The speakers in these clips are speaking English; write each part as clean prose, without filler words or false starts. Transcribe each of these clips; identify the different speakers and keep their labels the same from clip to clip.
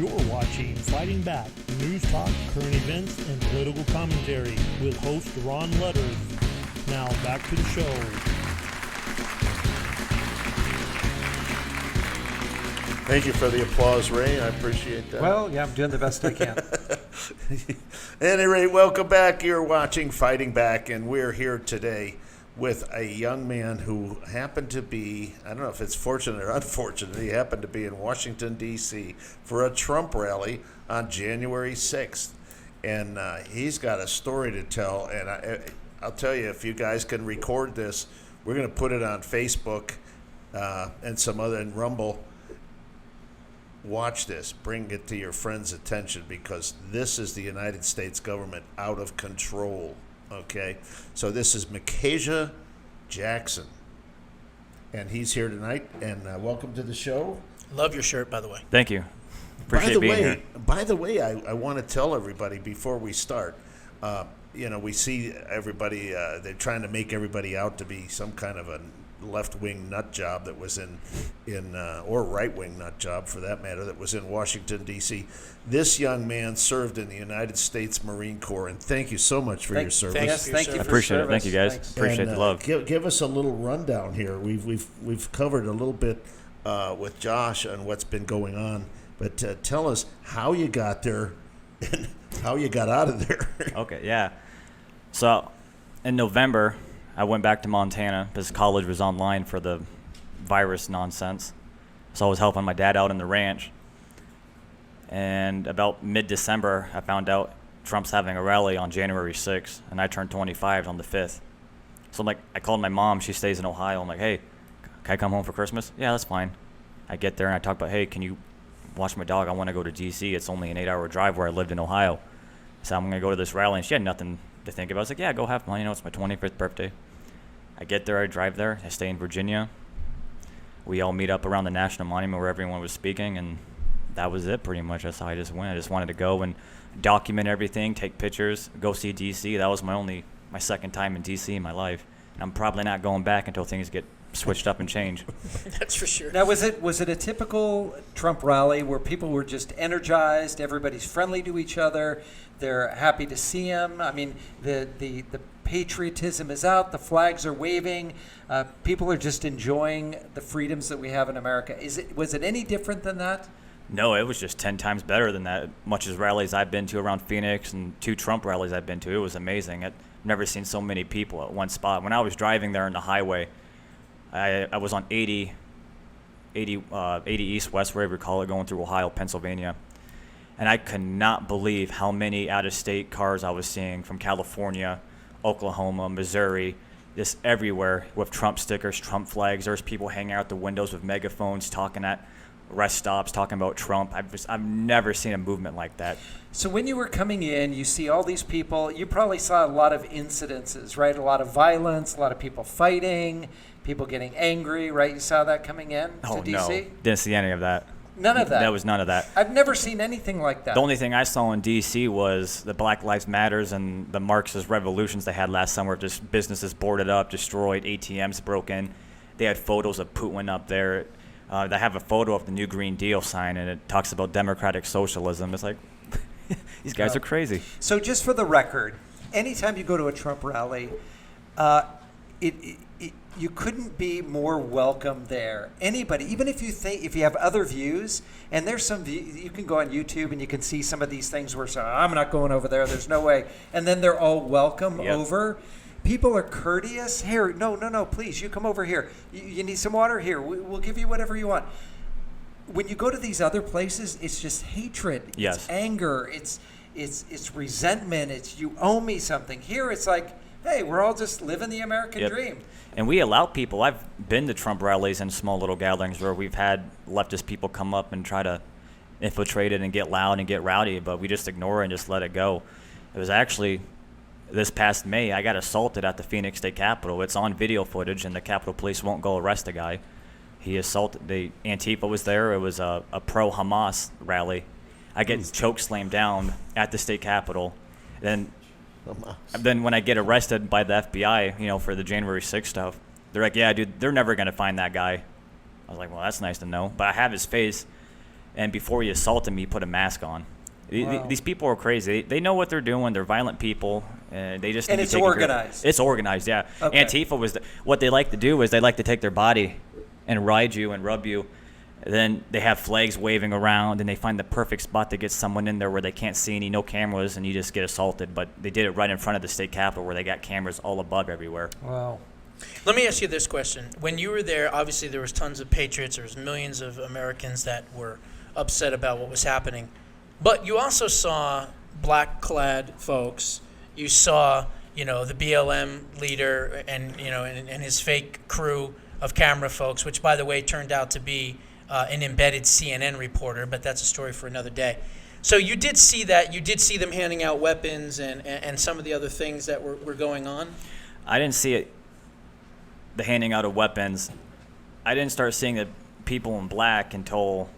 Speaker 1: You're watching Fighting Back, news talk, current events, and political commentary with host Ron Ludders. Now back to the show.
Speaker 2: Thank you for the applause, Ray. I appreciate that.
Speaker 3: Well, yeah, I'm doing the best I can.
Speaker 2: At any rate, welcome back. You're watching Fighting Back, and we're here today with a young man who happened to be, I don't know if it's fortunate or unfortunate, he happened to be in Washington, D.C. for a Trump rally on January 6th. And he's got a story to tell, and I'll tell you, if you guys can record this, we're going to put it on Facebook and some other, and Rumble. Watch this. Bring it to your friends' attention, because this is the United States government out of control. Okay, so this is Micajah Jackson, and he's here tonight. And welcome to the show.
Speaker 4: Love your shirt, by the way.
Speaker 5: Thank you. Appreciate being here.
Speaker 2: By the way, I want to tell everybody before we start. We see everybody. They're trying to make everybody out to be some kind of a left-wing nut job that was in or right-wing nut job for that matter, that was in Washington, D.C. This young man served in the United States Marine Corps, and thank you so much for your service.
Speaker 3: Yes, thank you for
Speaker 5: Appreciate
Speaker 3: service.
Speaker 5: it. Thank you, guys.
Speaker 3: Thanks.
Speaker 5: Appreciate the love.
Speaker 2: Give us a little rundown here. We've covered a little bit with Josh on what's been going on, but tell us how you got there and how you got out of there.
Speaker 5: Okay, yeah. So in November, I went back to Montana because college was online for the virus nonsense. So I was helping my dad out in the ranch. And about mid-December, I found out Trump's having a rally on January 6th, and I turned 25 on the 5th. So I called my mom. She stays in Ohio. I'm like, hey, can I come home for Christmas? Yeah, that's fine. I get there and I talk about, hey, can you watch my dog? I want to go to D.C. It's only an 8-hour drive where I lived in Ohio. So I'm going to go to this rally. And she had nothing to think about. I was like, yeah, go have fun. It's my 25th birthday. I get there, I drive there, I stay in Virginia. We all meet up around the National Monument where everyone was speaking, and that was it pretty much. That's how I just went. I just wanted to go and document everything, take pictures, go see D.C. That was my second time in D.C. in my life. And I'm probably not going back until things get switched up and change.
Speaker 4: That's for sure.
Speaker 3: Now, was it a typical Trump rally where people were just energized, everybody's friendly to each other, they're happy to see him? I mean, the patriotism is out, the flags are waving, people are just enjoying the freedoms that we have in America. Was it any different than that?
Speaker 5: No, it was just 10 times better than that. Much as rallies I've been to around Phoenix and 2 Trump rallies I've been to, it was amazing. I've never seen so many people at one spot. When I was driving there on the highway, I was on 80 East West, wherever you call it, going through Ohio, Pennsylvania. And I could not believe how many out-of-state cars I was seeing from California, Oklahoma, Missouri, just everywhere with Trump stickers, Trump flags. There's people hanging out the windows with megaphones, talking at rest stops, talking about Trump. I've never seen a movement like that.
Speaker 3: So when you were coming in, you see all these people. You probably saw a lot of incidences, right? A lot of violence, a lot of people fighting, people getting angry, right? You saw that coming in to D.C.?
Speaker 5: No, didn't see any of that.
Speaker 3: None of that?
Speaker 5: That was none of that.
Speaker 3: I've never seen anything like that.
Speaker 5: The only thing I saw in D.C. was the Black Lives Matters and the Marxist revolutions they had last summer. Just businesses boarded up, destroyed, ATMs broken. They had photos of Putin up there. They have a photo of the new Green Deal sign, and it talks about democratic socialism. It's like, these guys are crazy.
Speaker 3: So just for the record, anytime you go to a Trump rally, you couldn't be more welcome there. Anybody, even if you have other views, and there's some you can go on YouTube and you can see some of these things where I'm not going over there. There's no way. And then they're all welcome over. People are courteous. Here, no, please, you come over here. You need some water? Here, we'll give you whatever you want. When you go to these other places, it's just hatred.
Speaker 5: Yes.
Speaker 3: It's anger. It's resentment. It's you owe me something. Here, it's like, hey, we're all just living the American dream.
Speaker 5: And we allow people. I've been to Trump rallies and small little gatherings where we've had leftist people come up and try to infiltrate it and get loud and get rowdy, but we just ignore it and just let it go. It was actually this past May, I got assaulted at the Phoenix State Capitol. It's on video footage, and the Capitol Police won't go arrest the guy. He assaulted. The Antifa was there. It was a pro-Hamas rally. I get choke slammed down at the state capitol. Then when I get arrested by the FBI, for the January 6th stuff, they're like, yeah, dude, they're never going to find that guy. I was like, well, that's nice to know. But I have his face. and before he assaulted me, he put a mask on.
Speaker 3: Wow.
Speaker 5: These people are crazy. They know what they're doing. They're violent people. They just
Speaker 3: And
Speaker 5: need to
Speaker 3: it's
Speaker 5: take
Speaker 3: organized.
Speaker 5: It's organized, yeah.
Speaker 3: Okay.
Speaker 5: Antifa was what they like to do is they like to take their body and ride you and rub you. Then they have flags waving around, and they find the perfect spot to get someone in there where they can't see no cameras, and you just get assaulted. But they did it right in front of the state capitol where they got cameras all above everywhere.
Speaker 3: Wow.
Speaker 4: Let me ask you this question. When you were there, obviously there was tons of patriots. There was millions of Americans that were upset about what was happening. But you also saw black-clad folks. You saw, the BLM leader and his fake crew of camera folks, which, by the way, turned out to be an embedded CNN reporter, but that's a story for another day. So you did see that. You did see them handing out weapons and some of the other things that were going on?
Speaker 5: I didn't see it, the handing out of weapons. I didn't start seeing the people in black until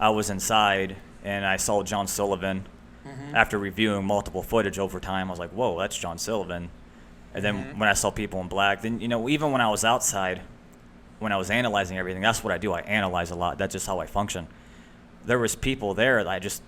Speaker 5: I was inside and I saw John Sullivan. After reviewing multiple footage over time, I was like, whoa, that's John Sullivan. And then when I saw people in black, then, even when I was outside, when I was analyzing everything, that's what I do. I analyze a lot. That's just how I function. There was people there that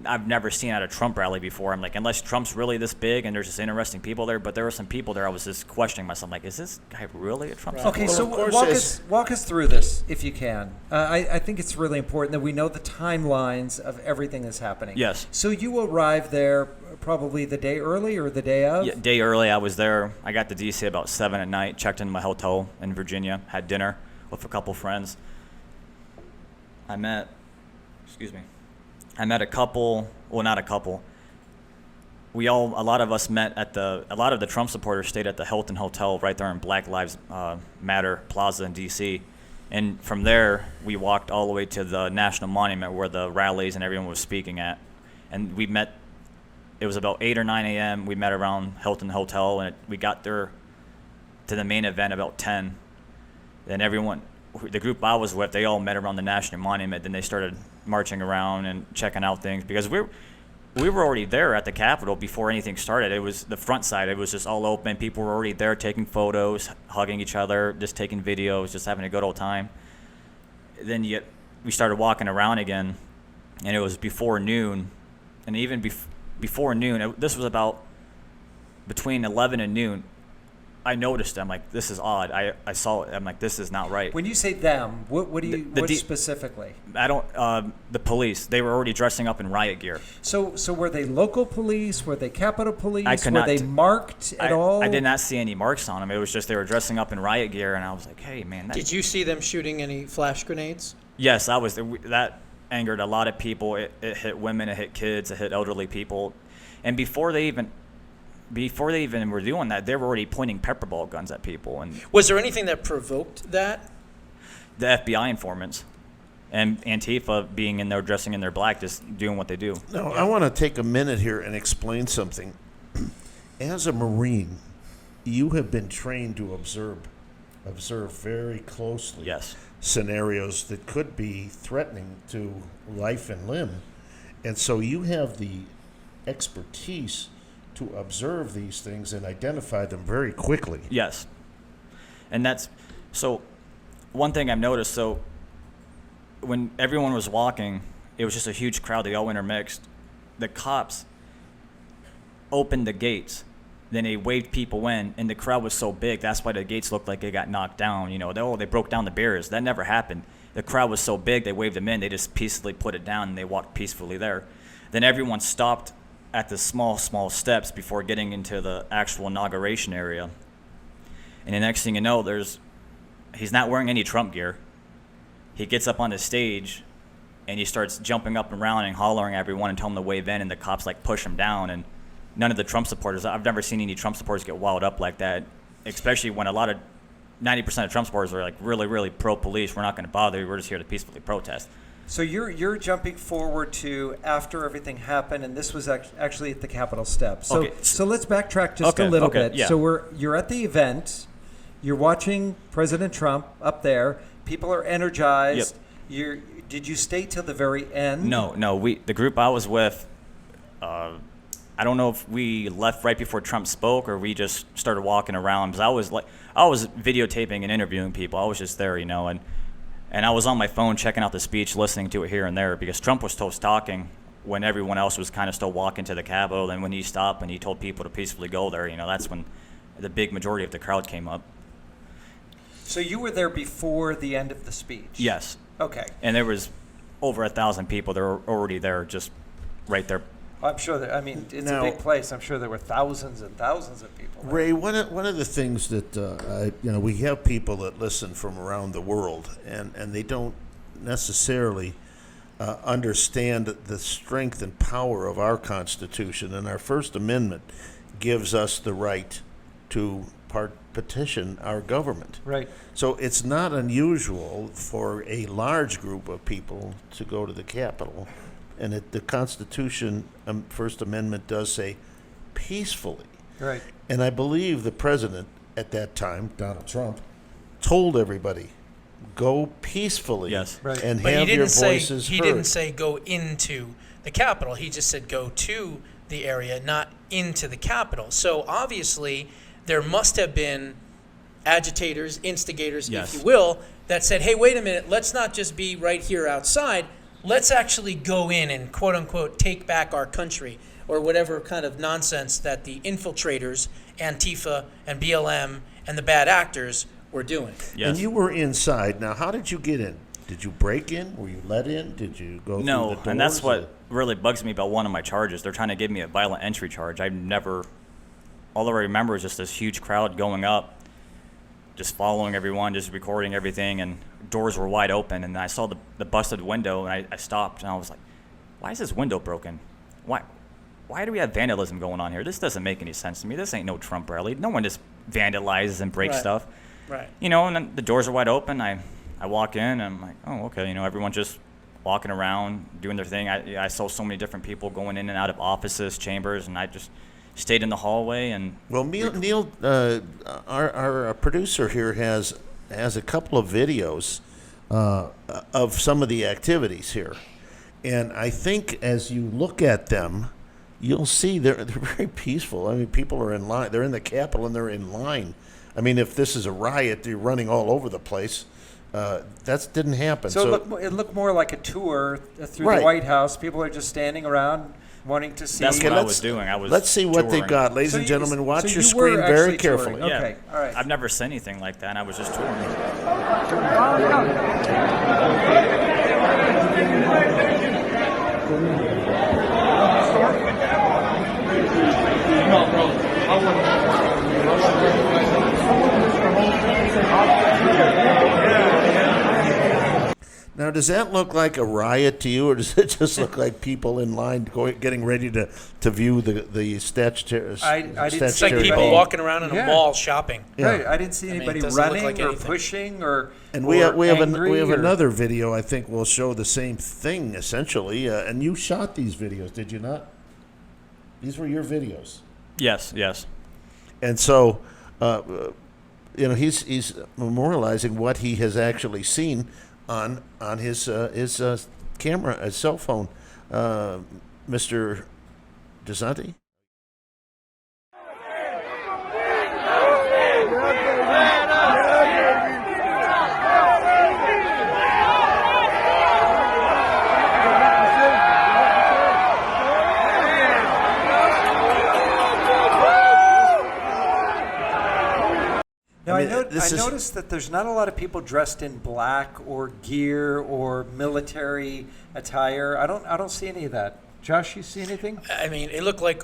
Speaker 5: I've never seen at a Trump rally before. I'm like, unless Trump's really this big and there's just interesting people there, but there were some people there I was just questioning myself, like, is this guy really a Trump supporter?
Speaker 3: Okay, so
Speaker 2: Well, of course
Speaker 3: walk us through this if you can. I think it's really important that we know the timelines of everything that's happening.
Speaker 5: Yes.
Speaker 3: So you arrived there probably the day early or the day of?
Speaker 5: Yeah, day early, I was there. I got to D.C. about 7 at night, checked into my hotel in Virginia, had dinner with a couple friends. I met a couple, well, not a couple. A lot of us met a lot of the Trump supporters stayed at the Hilton Hotel right there in Black Lives Matter Plaza in D.C. And from there, we walked all the way to the National Monument where the rallies and everyone was speaking at. And we met, it was about 8 or 9 a.m. We met around Hilton Hotel, and we got there to the main event about 10. Then the group I was with, they all met around the National Monument. Then they started marching around and checking out things because we were already there at the Capitol before anything started. It was the front side. It was just all open. People were already there taking photos, hugging each other, just taking videos, just having a good old time. Then we started walking around again, and it was before noon. And even before noon, this was about between 11 and noon. I noticed them, like, this is odd. I saw it. I'm like, this is not right.
Speaker 3: When you say them, what do you what specifically?
Speaker 5: I don't. The police. They were already dressing up in riot gear.
Speaker 3: So were they local police? Were they Capitol Police?
Speaker 5: I could
Speaker 3: were
Speaker 5: not
Speaker 3: they marked at all?
Speaker 5: I did not see any marks on them. It was just they were dressing up in riot gear, and I was like, hey, man.
Speaker 4: Did you see them shooting any flash grenades?
Speaker 5: Yes, I was. That angered a lot of people. It hit women. It hit kids. It hit elderly people. And before they even were doing that, they were already pointing pepper ball guns at people. And
Speaker 4: was there anything that provoked that?
Speaker 5: The FBI informants and Antifa being in there, dressing in their black, just doing what they do.
Speaker 2: Now, I want to take a minute here and explain something. As a Marine, you have been trained to observe very closely
Speaker 5: Yes.
Speaker 2: scenarios that could be threatening to life and limb. And so you have the expertise to observe these things and identify them very quickly.
Speaker 5: Yes. And that's so one thing I've noticed, so when everyone was walking, it was just a huge crowd, they all intermixed. The cops opened the gates, then they waved people in, and the crowd was so big, that's why the gates looked like they got knocked down. They broke down the barriers. That never happened. The crowd was so big, they waved them in, they just peacefully put it down, and they walked peacefully there. Then everyone stopped at the small steps before getting into the actual inauguration area. And the next thing you know, he's not wearing any Trump gear. He gets up on the stage and he starts jumping up and around and hollering at everyone and telling them to wave in, and the cops push him down. And none of the Trump supporters, I've never seen any Trump supporters get wild up like that, especially when 90% of Trump supporters are really, really pro-police. We're not going to bother you. We're just here to peacefully protest.
Speaker 3: So you're jumping forward to after everything happened, and this was actually at the Capitol steps. So
Speaker 5: Okay.
Speaker 3: so let's backtrack just a little bit.
Speaker 5: Yeah.
Speaker 3: So you're at the event, you're watching President Trump up there. People are energized.
Speaker 5: Yep.
Speaker 3: Did you stay till the very end?
Speaker 5: No. The group I was with, I don't know if we left right before Trump spoke or we just started walking around, because I was videotaping and interviewing people. I was just there, and And I was on my phone checking out the speech, listening to it here and there, because Trump was still talking when everyone else was kind of still walking to the Capitol. And when he stopped and he told people to peacefully go there, that's when the big majority of the crowd came up.
Speaker 3: So you were there before the end of the speech?
Speaker 5: Yes.
Speaker 3: Okay.
Speaker 5: And there was over 1,000 people that were already there, just right there.
Speaker 3: I'm sure that, it's a big place. I'm sure there were thousands and thousands of people there.
Speaker 2: Ray, one of the things that we have people that listen from around the world, and they don't necessarily understand the strength and power of our Constitution, and our First Amendment gives us the right to petition our government.
Speaker 3: Right.
Speaker 2: So it's not unusual for a large group of people to go to the Capitol, and the Constitution, First Amendment does say peacefully.
Speaker 3: Right.
Speaker 2: And I believe the president at that time, Donald Trump, told everybody, go peacefully.
Speaker 5: Yes.
Speaker 3: Right.
Speaker 2: And
Speaker 4: But
Speaker 2: have your voices
Speaker 4: he
Speaker 2: heard.
Speaker 4: didn't say go into the Capitol. He just said go to the area, not into the Capitol. So obviously there must have been agitators, instigators,
Speaker 5: Yes.
Speaker 4: if you will, that said, hey, wait a minute, let's not just be right here outside. Let's actually go in and, quote unquote, take back our country, or whatever kind of nonsense that the infiltrators, Antifa and BLM and the bad actors were doing.
Speaker 5: Yes.
Speaker 2: And you were inside. Now, how did you get in? Did you break in? Were you let in? Did you go through the
Speaker 5: No,
Speaker 2: doors?
Speaker 5: and that's
Speaker 2: or-
Speaker 5: what really bugs me about one of my charges. They're trying to give me a violent entry charge. All I remember is just this huge crowd going up, just following everyone, just recording everything, and doors were wide open. And I saw the busted window, and I stopped, and I was like, why is this window broken? Why do we have vandalism going on here? This doesn't make any sense to me. This ain't no Trump rally. No one just vandalizes and breaks
Speaker 4: Right.
Speaker 5: stuff.
Speaker 4: Right.
Speaker 5: And then the doors are wide open. I walk in, and I'm like, oh, okay. Everyone's just walking around, doing their thing. I saw so many different people going in and out of offices, chambers, and I just stayed in the hallway. And
Speaker 2: Well, Neil, our producer here has a couple of videos of some of the activities here, and I think as you look at them, you'll see they're very peaceful. I mean, people are in line. They're in the Capitol and they're in line. I mean, if this is a riot, you're running all over the place. That didn't happen.
Speaker 3: So it looked more like a tour through
Speaker 2: Right.
Speaker 3: the White House. People are just standing around wanting to see.
Speaker 5: That's what I
Speaker 2: let's-
Speaker 5: was doing.
Speaker 2: Let's see what they
Speaker 5: touring.
Speaker 2: got, ladies
Speaker 3: So
Speaker 2: and
Speaker 3: you-
Speaker 2: gentlemen.
Speaker 3: so
Speaker 2: Watch
Speaker 3: you
Speaker 2: your
Speaker 3: were
Speaker 2: screen
Speaker 3: actually
Speaker 2: very
Speaker 3: touring.
Speaker 2: carefully.
Speaker 3: Okay, all right.
Speaker 5: I've never seen anything like that, and I was just touring.
Speaker 2: Now, does that look like a riot to you, or does it just look like people in line getting ready to view the statutory?
Speaker 3: I didn't
Speaker 4: It's like
Speaker 3: Statutory
Speaker 4: people
Speaker 3: ball.
Speaker 4: walking around in a
Speaker 3: Yeah.
Speaker 4: mall shopping.
Speaker 2: Yeah.
Speaker 3: Right. I didn't see
Speaker 4: mean, it
Speaker 3: anybody
Speaker 4: doesn't look
Speaker 3: running
Speaker 4: like
Speaker 3: or
Speaker 4: anything.
Speaker 3: pushing or
Speaker 2: And
Speaker 3: or
Speaker 2: we have
Speaker 3: angry or-
Speaker 2: another video. I think will show the same thing essentially. And you shot these videos, did you not? These were your videos.
Speaker 5: Yes.
Speaker 2: And so, he's memorializing what he has actually seen on his camera, his cell phone. Mr. DeSanti?
Speaker 3: Now,
Speaker 2: I mean, this
Speaker 3: I
Speaker 2: is-
Speaker 3: noticed that there's not a lot of people dressed in black or gear or military attire. I don't see any of that. Josh, you see anything?
Speaker 4: I mean, it looked like,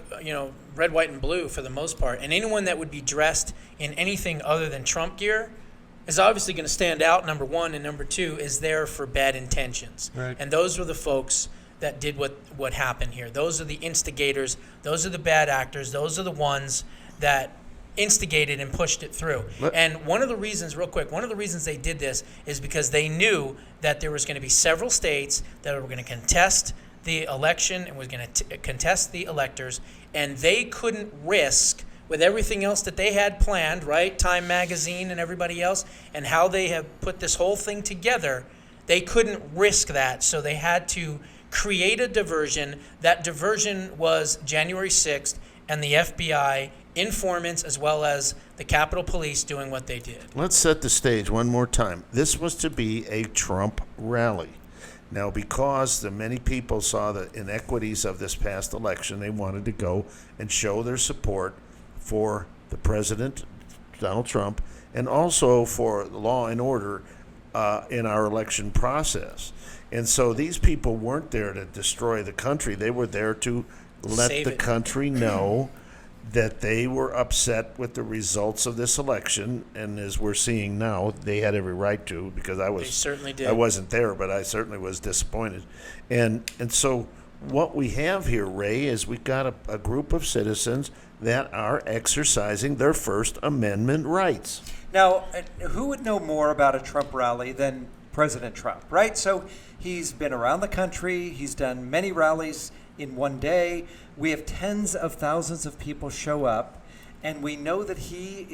Speaker 4: red, white, and blue for the most part. And anyone that would be dressed in anything other than Trump gear is obviously going to stand out, number one. And number two, is there for bad intentions.
Speaker 3: Right.
Speaker 4: And those were the folks that did what happened here. Those are the instigators. Those are the bad actors. Those are the ones that instigated and pushed it through. And one of the reasons, real quick, they did this is because they knew that there was going to be several states that were going to contest the election and was going to contest the electors, and they couldn't risk, with everything else that they had planned, right? Time Magazine and everybody else, and how they have put this whole thing together, they couldn't risk that, so they had to create a diversion. That diversion was January 6th, and the FBI informants, as well as the Capitol Police doing what they did.
Speaker 2: Let's set the stage one more time. This was to be a Trump rally. Now, because the many people saw the inequities of this past election, they wanted to go and show their support for the president, Donald Trump, and also for law and order in our election process. And so these people weren't there to destroy the country. They were there to let
Speaker 4: Save
Speaker 2: the
Speaker 4: it.
Speaker 2: country know that they were upset with the results of this election. And as we're seeing now, they had every right to, because
Speaker 4: They certainly did.
Speaker 2: I wasn't there, but I certainly was disappointed. And so what we have here, Ray, is we've got a group of citizens that are exercising their First Amendment rights.
Speaker 3: Now, who would know more about a Trump rally than President Trump, right? So he's been around the country. He's done many rallies in one day. We have tens of thousands of people show up, and we know that he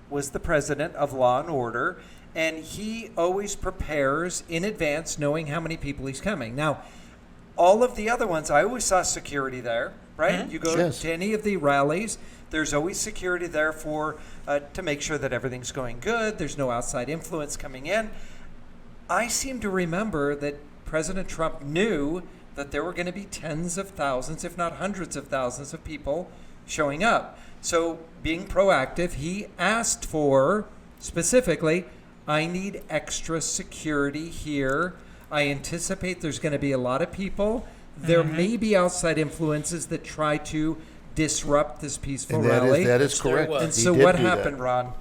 Speaker 3: was the president of Law and Order, and he always prepares in advance, knowing how many people he's coming. Now, all of the other ones, I always saw security there, right?
Speaker 4: Mhm.
Speaker 3: You go
Speaker 2: Yes.
Speaker 3: to any of the rallies, there's always security there for to make sure that everything's going good. There's no outside influence coming in. I seem to remember that President Trump knew that there were going to be tens of thousands, if not hundreds of thousands of people showing up. So being proactive, he asked for, specifically, I need extra security here. I anticipate there's going to be a lot of people. There may be outside influences that try to disrupt this peaceful
Speaker 2: And
Speaker 3: rally.
Speaker 2: that is
Speaker 4: Which there
Speaker 2: correct.
Speaker 4: was.
Speaker 3: And
Speaker 2: He
Speaker 3: so
Speaker 2: did
Speaker 3: what
Speaker 2: do that.
Speaker 3: happened, Ron?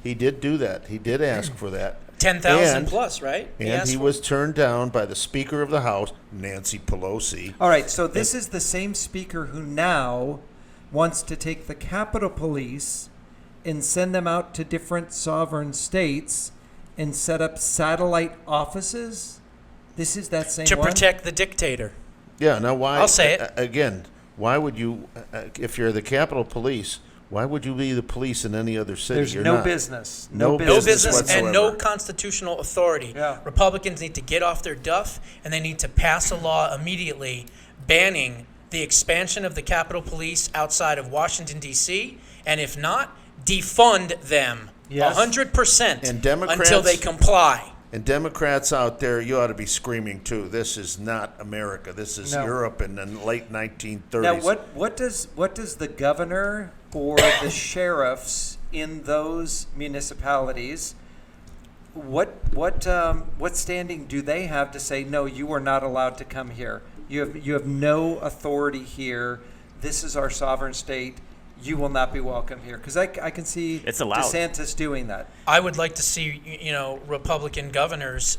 Speaker 2: He did do that. He did ask for that.
Speaker 4: 10,000
Speaker 2: And-
Speaker 4: plus, right?
Speaker 2: And
Speaker 4: asked
Speaker 2: he
Speaker 4: for
Speaker 2: was turned down by the Speaker of the House, Nancy Pelosi.
Speaker 3: All right, so this is the same speaker who now wants to take the Capitol Police and send them out to different sovereign states and set up satellite offices. This is that same
Speaker 4: to
Speaker 3: one?
Speaker 4: protect the dictator.
Speaker 2: Yeah, now why?
Speaker 4: I'll say it.
Speaker 2: Again, why would you, if you're the Capitol Police, why would you be the police in any other city?
Speaker 3: There's
Speaker 2: You're
Speaker 3: no
Speaker 2: not.
Speaker 3: business.
Speaker 2: No
Speaker 4: No
Speaker 2: business
Speaker 4: business and no
Speaker 2: whatsoever.
Speaker 4: constitutional authority.
Speaker 3: Yeah.
Speaker 4: Republicans need to get off their duff, and they need to pass a law immediately banning the expansion of the Capitol Police outside of Washington, D.C., and if not, defund them
Speaker 3: Yes.
Speaker 4: 100%
Speaker 2: And Democrats-
Speaker 4: until they comply.
Speaker 2: And Democrats out there, you ought to be screaming too. This is not America. This is
Speaker 3: No.
Speaker 2: Europe in the late 1930s.
Speaker 3: Now, what does the governor or the sheriffs in those municipalities, what standing do they have to say, no, you are not allowed to come here? You have no authority here. This is our sovereign state. You will not be welcome here. Because I can see
Speaker 5: It's allowed.
Speaker 3: DeSantis doing that.
Speaker 4: I would like to see, Republican governors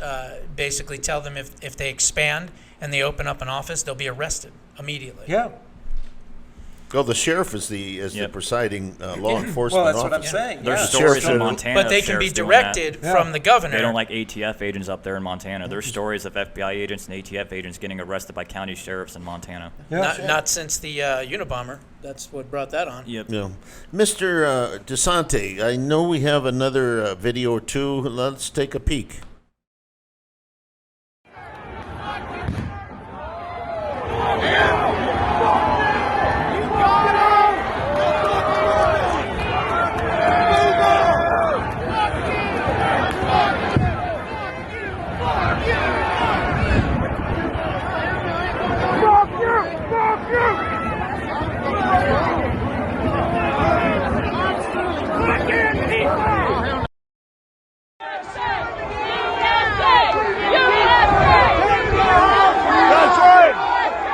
Speaker 4: basically tell them if they expand and they open up an office, they'll be arrested immediately.
Speaker 3: Yeah.
Speaker 2: Well, the sheriff is the
Speaker 5: Yep.
Speaker 2: presiding law enforcement
Speaker 3: Well, that's what I'm
Speaker 2: officer.
Speaker 3: saying.
Speaker 5: There's
Speaker 3: Yeah.
Speaker 5: stories
Speaker 2: Sheriff
Speaker 5: in
Speaker 2: should-
Speaker 5: Montana.
Speaker 4: But they
Speaker 5: of
Speaker 4: can be
Speaker 5: sheriffs doing that.
Speaker 4: directed
Speaker 3: Yeah.
Speaker 4: from the governor.
Speaker 5: They don't like ATF agents up there in Montana. There's stories of FBI agents and ATF agents getting arrested by county sheriffs in Montana.
Speaker 4: Not since the Unabomber. That's what brought that on.
Speaker 5: Yep.
Speaker 2: Yeah. Mr. DeSante, I know we have another video or two. Let's take a peek.
Speaker 6: That's right!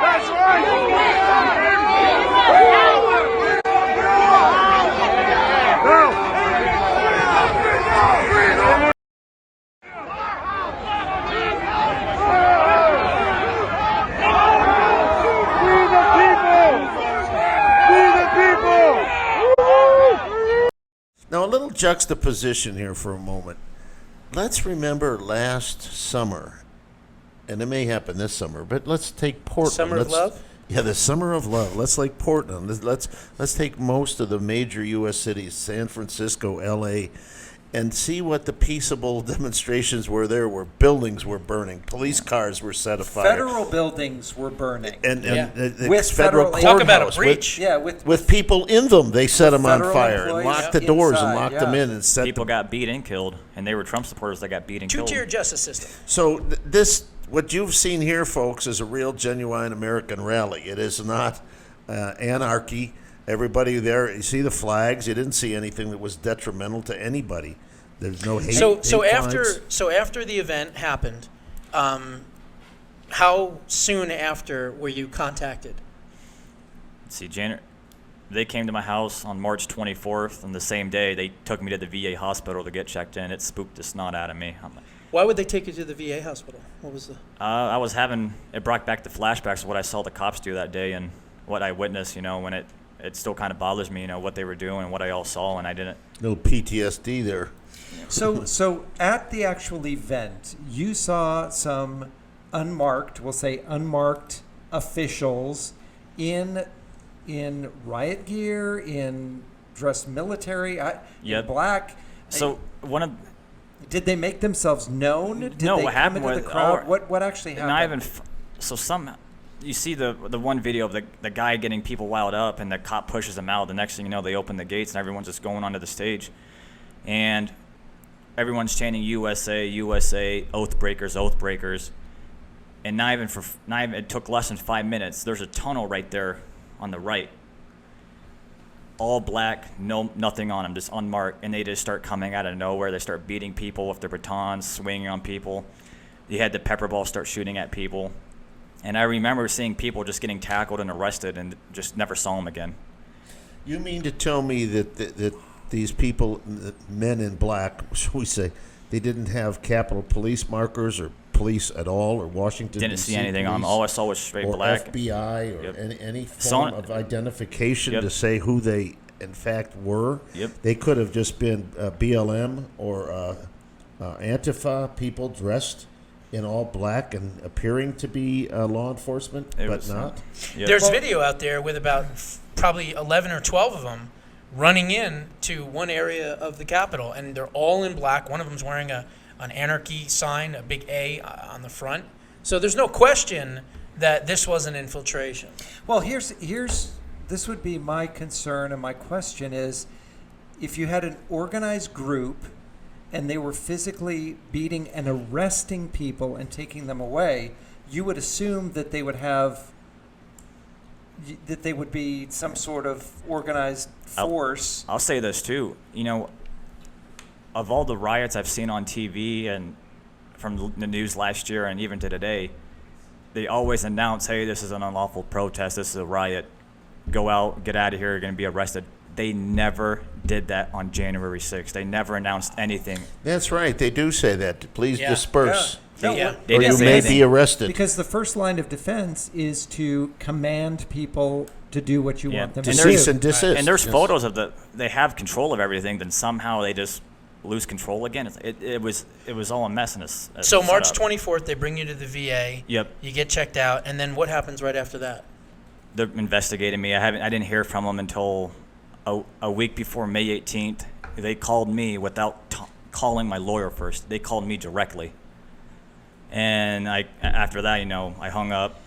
Speaker 6: That's right! We the people! We the people!
Speaker 2: Now, a little juxtaposition here for a moment. Let's remember last summer, and it may happen this summer, but let's take Portland.
Speaker 4: Summer of love?
Speaker 2: Yeah, the summer of love. Let's like Portland. Let's take most of the major U.S. cities, San Francisco, L.A., and see what the peaceable demonstrations were there, where buildings were burning, police cars were set afire.
Speaker 3: Federal buildings were burning.
Speaker 2: And the
Speaker 3: With
Speaker 2: federal
Speaker 3: federal-
Speaker 4: Talk about a
Speaker 2: courthouse
Speaker 4: breach.
Speaker 2: with people in them. They set them on
Speaker 3: federal
Speaker 2: fire and
Speaker 3: employees
Speaker 2: locked the doors and
Speaker 3: inside,
Speaker 2: locked
Speaker 3: yeah.
Speaker 2: them in and set
Speaker 5: People
Speaker 2: them.
Speaker 5: got beat and killed, and they were Trump supporters that got beat and killed.
Speaker 4: Two-tier justice system.
Speaker 2: So this, what you've seen here, folks, is a real, genuine American rally. It is not anarchy. Everybody there, you see the flags. You didn't see anything that was detrimental to anybody. There's no hate.
Speaker 4: So
Speaker 2: hate
Speaker 4: after
Speaker 2: flags.
Speaker 4: the event happened, how soon after were you contacted?
Speaker 5: Let's see, they came to my house on March 24th, and the same day they took me to the VA hospital to get checked in. It spooked the snot out of me. I'm like,
Speaker 4: Why would they take you to the VA hospital? What was the?
Speaker 5: it brought back the flashbacks of what I saw the cops do that day and what I witnessed, when it still kind of bothers me, what they were doing and what I all saw, and I didn't.
Speaker 2: No PTSD there.
Speaker 3: So at the actual event, you saw some unmarked officials in riot gear, in dressed military, in
Speaker 5: Yep.
Speaker 3: black.
Speaker 5: So
Speaker 3: Did they make themselves known? Did
Speaker 5: No,
Speaker 3: they
Speaker 5: what
Speaker 3: come
Speaker 5: happened
Speaker 3: into
Speaker 5: was-
Speaker 3: the crowd? What actually happened?
Speaker 5: not even. You see the one video of the guy getting people wild up, and the cop pushes him out. The next thing you know, they open the gates, and everyone's just going onto the stage, and everyone's chanting USA, USA, oath breakers, oath breakers. And it took less than 5 minutes. There's a tunnel right there on the right, all black, nothing on them, just unmarked, and they just start coming out of nowhere. They start beating people with their batons, swinging on people. You had the pepper ball start shooting at people. And I remember seeing people just getting tackled and arrested and just never saw them again.
Speaker 2: You mean to tell me that these people, men in black, shall we say, they didn't have Capitol Police markers or police at all, or Washington
Speaker 5: Didn't
Speaker 2: DC
Speaker 5: see anything on them.
Speaker 2: police,
Speaker 5: All I saw was straight
Speaker 2: or
Speaker 5: black.
Speaker 2: FBI or
Speaker 5: Yep.
Speaker 2: any form of identification
Speaker 5: Yep.
Speaker 2: to say who they in fact were.
Speaker 5: Yep.
Speaker 2: They could have just been BLM or Antifa people dressed in all black and appearing to be law enforcement,
Speaker 5: It
Speaker 2: but
Speaker 5: was,
Speaker 2: not.
Speaker 5: Yep.
Speaker 4: There's video out there with about probably 11 or 12 of them running in to one area of the Capitol, and they're all in black. One of them's wearing an anarchy sign, a big A on the front. So there's no question that this was an infiltration.
Speaker 3: Well, this would be my concern, and my question is, if you had an organized group and they were physically beating and arresting people and taking them away, you would assume that they would be some sort of organized force.
Speaker 5: I'll say this too. Of all the riots I've seen on TV and from the news last year and even to today, they always announce, hey, this is an unlawful protest, this is a riot, go out, get out of here, you're going to be arrested. They never did that on January 6th. They never announced anything.
Speaker 2: That's right. They do say that. Please
Speaker 4: Yeah.
Speaker 2: disperse,
Speaker 3: No,
Speaker 4: Yeah.
Speaker 5: They
Speaker 2: or
Speaker 5: didn't
Speaker 2: you
Speaker 5: say
Speaker 2: may
Speaker 5: anything.
Speaker 2: be arrested.
Speaker 3: Because the first line of defense is to command people to do what you want them
Speaker 2: to
Speaker 3: to
Speaker 2: cease
Speaker 3: do.
Speaker 2: and desist.
Speaker 5: And there's
Speaker 2: Yes.
Speaker 5: photos of they have control of everything, then somehow they just lose control again. It was all a mess.
Speaker 4: So March 24th, they bring you to the VA.
Speaker 5: Yep.
Speaker 4: You get checked out, and then what happens right after that?
Speaker 5: They're investigating me. I didn't hear from them until a week before May 18th. They called me without calling my lawyer first. They called me directly. And after that, I hung up,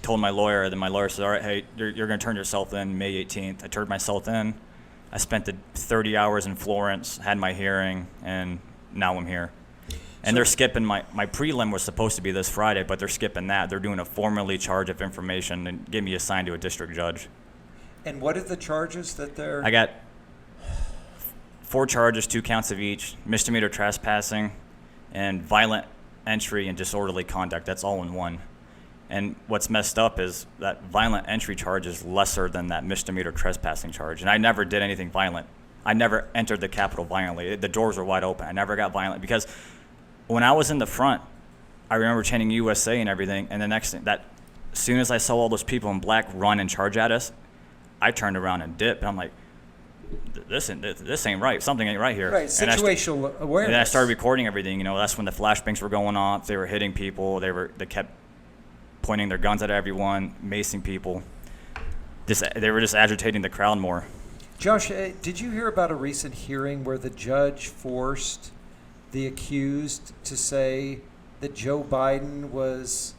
Speaker 5: told my lawyer. Then my lawyer said, all right, hey, you're going to turn yourself in May 18th. I turned myself in. I spent the 30 hours in Florence, had my hearing, and now I'm here. And they're skipping my prelim was supposed to be this Friday, but they're skipping that. They're doing a formally charge of information and get me assigned to a district judge.
Speaker 3: And what are the charges that they're...
Speaker 5: I got 4 charges, 2 counts of each, misdemeanor trespassing, and violent entry and disorderly conduct. That's all in one. And what's messed up is that violent entry charge is lesser than that misdemeanor trespassing charge. And I never did anything violent. I never entered the Capitol violently. The doors were wide open. I never got violent because when I was in the front, I remember chanting USA and everything. And the next thing, as soon as I saw all those people in black run and charge at us, I turned around and dipped. And I'm like, this ain't right. Something ain't right here.
Speaker 3: Right,
Speaker 5: And
Speaker 3: situational awareness.
Speaker 5: And then I started recording everything. That's when the flashbangs were going off. They were hitting people. They kept pointing their guns at everyone, macing people. They were just agitating the crowd more.
Speaker 3: Josh, did you hear about a recent hearing where the judge forced the accused to say that Joe Biden was